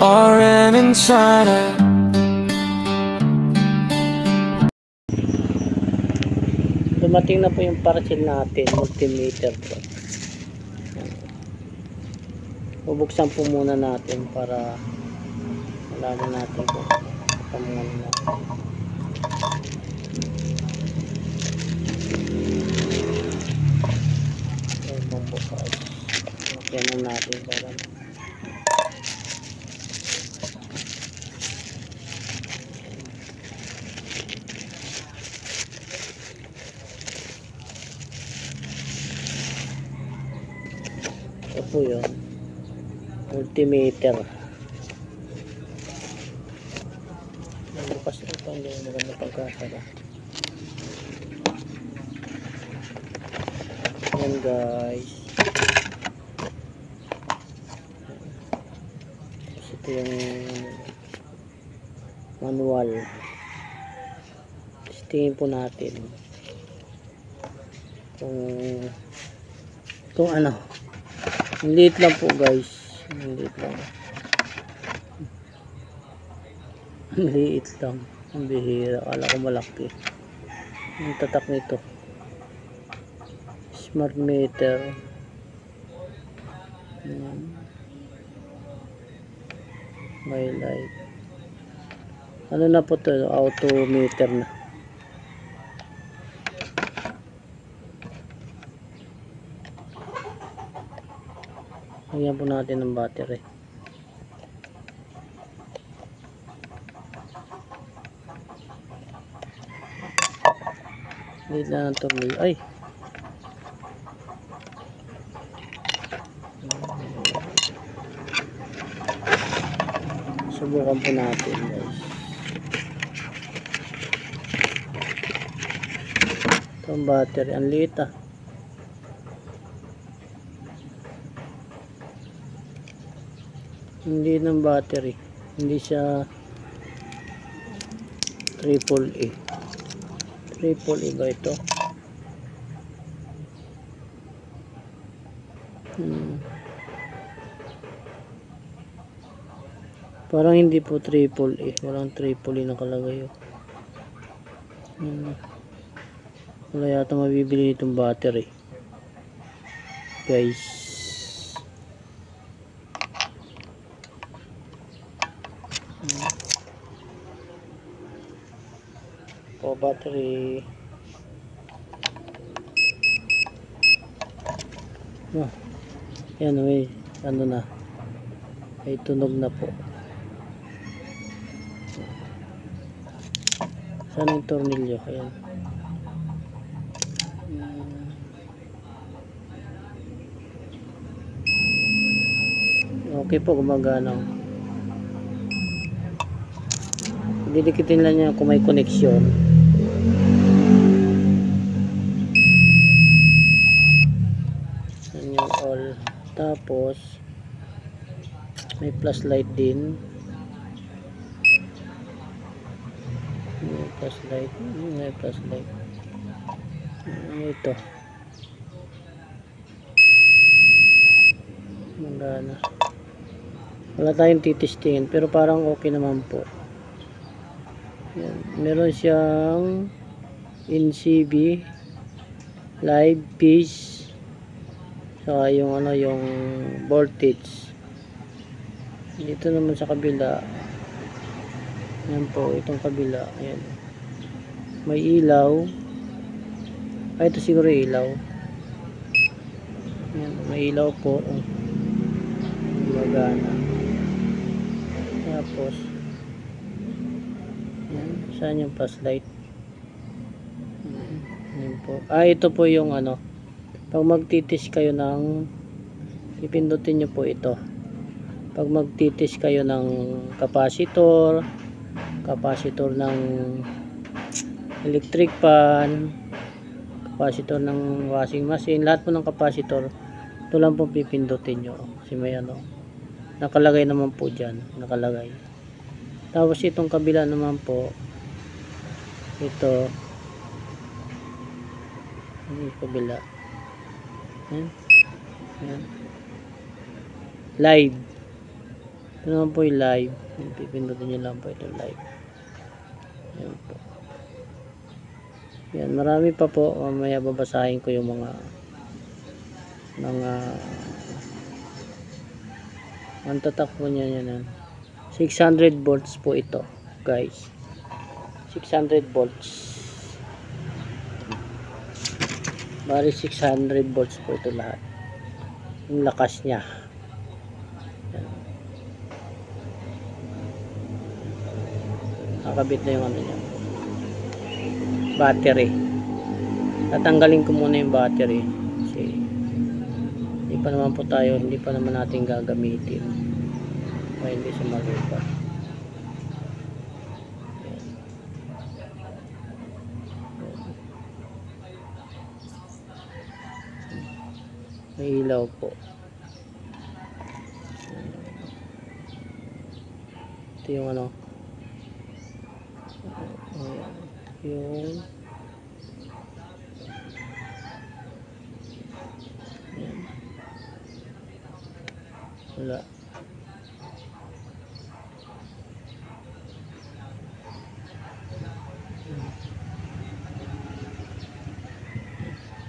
or an insider. Dumating na po yung parcel natin, multimeter po. Bubuksan po muna natin para malaman natin kung pamungan na. Ayan pong bukas. Nakyan na natin para ito po yun, multimeter. Bukas ito, hindi maganda pagkasara. Ayan guys, ito yung manual. Tingin po natin kung ano. Ang liit lang po guys, ang liit lang, ang liit lang, ang bihira. Akala ko malaki ang tatak nito. Smart meter. May light. Ano na po to, auto meter na. Lagyan po natin ng battery. Liit lang ng tornilyo. Ay! Subukan po natin guys. Ito ang battery. Ang liit ah. Hindi ng battery, hindi siya triple A ba ito? Parang hindi po triple A, walang triple A nakalagay. Wala yata mabibili itong battery guys. Battery. Yan, may ano na, ay tunog na po. Saan yung tornilyo? Ayan. Okay po, gumagana. Didikitin lang niya kung may connection. Yan yung all. Tapos may plus light din. May plus light. May plus light. Ito. Magana. Wala tayong titistingin pero parang okay naman po. Yan. Meron siyang NCB live phase. Saka yung ano, yung voltage. Dito naman sa kabila. Yan po, itong kabila. Ayan. May ilaw. Ay, ito siguro ilaw. Ayan, may ilaw po. Magana. Tapos, ayan, saan yung plus light? Ayan po. Ito po yung ano. Pag magtitis kayo ng, ipindutin nyo po ito. Pag magtitis kayo ng capacitor ng electric fan, capacitor ng washing machine, lahat po ng capacitor, ito lang po pipindutin nyo. Kasi may ano, nakalagay naman po dyan, nakalagay. Tapos itong kabila naman po, ito, yung kabila. Ayan. Ayan. Live. Ito naman po yung live. Pipindutin nyo lang po ito live. Ayan po. Yan, marami pa po. Mamaya babasahin ko yung mga ang tatakbo niya yan. 600 volts po ito, guys. 600 volts. Bali 600 volts po ito lahat. Yung lakas niya. Yan. Nakabit na yung ano niya. Battery. Tatanggalin ko muna yung battery kasi hindi pa naman natin gagamitin kaya hindi siya malupat. May ilaw po. Ito yung ano, yung wala.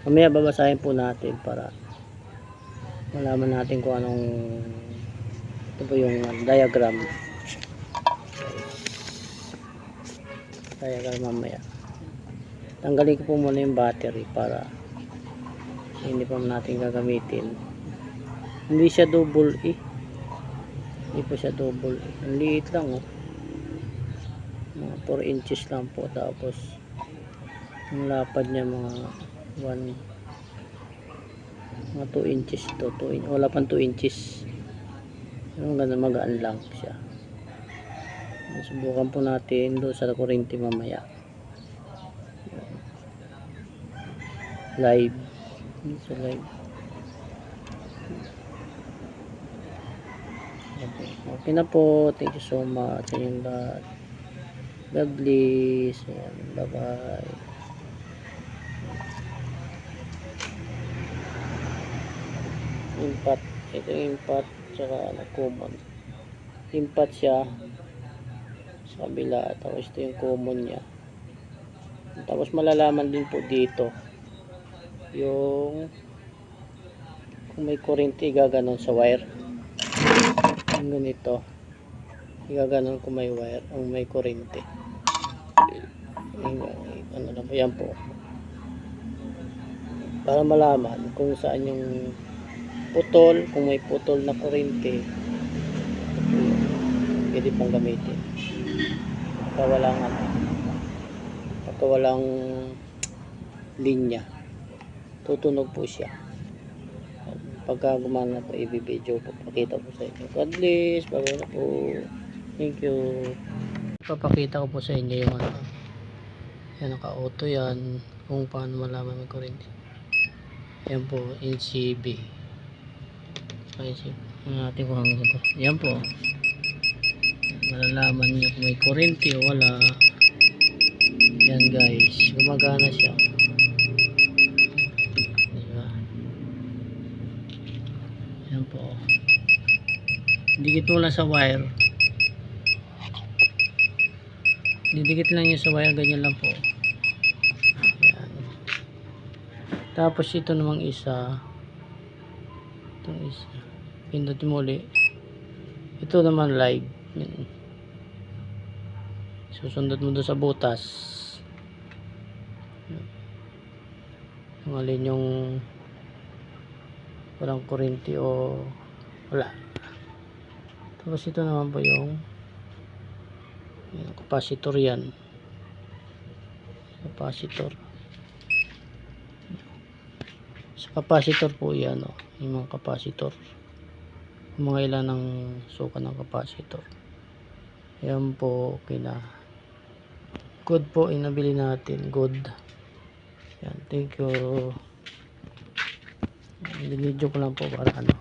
Mamaya babasahin po natin para malaman natin kung anong ito po yung diagram mamaya. Tanggalin ko po muna yung battery para hindi pa natin gagamitin. Hindi siya double E. Hindi po siya double E. Ang liit lang oh. Mga 4 inches lang po. Tapos ang lapad niya mga 2 inches to. Wala pang 2 inches. Yung ganda, magaan lang siya. Subukan po natin doon sa kuryente mamaya. Live. Sa live. Okay na po. Thank you so much sa inyong lahat. God bless. Bye bye. Impact. Ito yung impact tsaka common. Impact siya sa kabila. Tapos ito yung common niya. Tapos malalaman din po dito yung kung may kuryente igaganon sa wire. Yung ganito igaganon kung may wire o may kuryente. Ano na po yan po para malaman kung saan yung putol, kung may putol na kuryente pwede pang gamitin pagka walang linya tutunog po siya. Pagka gumana po i-video po pakita po sa inyo. God bless. Bye na po. Thank you. Papakita ko po sa inyo yung ano. Yan, naka-auto yan. Kung paano malaman may kuryente. Yan po, NCB. NCB. Natin kung hanggang ito. Yan po. Malalaman nyo kung may kuryente o wala. Yan guys. Gumagana siya. Diba? Yan po. Dikit mo lang sa wire. Didikit lang nyo sa wire, ganyan lang po. Ayan. Tapos ito namang isa. Itong isa. Pindutin mo ulit. Ito naman live. Susundot mo doon sa butas. Kung alin yung walang kuryente o wala. Tapos ito naman po yung capacitor yan. Capacitor. Sa capacitor po yan o. Yung mga capacitor. Yung mga ilan ng sukat ng capacitor. Yan po. Okay na. Good po. Inabili natin. Good. Yan. Thank you. Binidyo ko lang po para ano.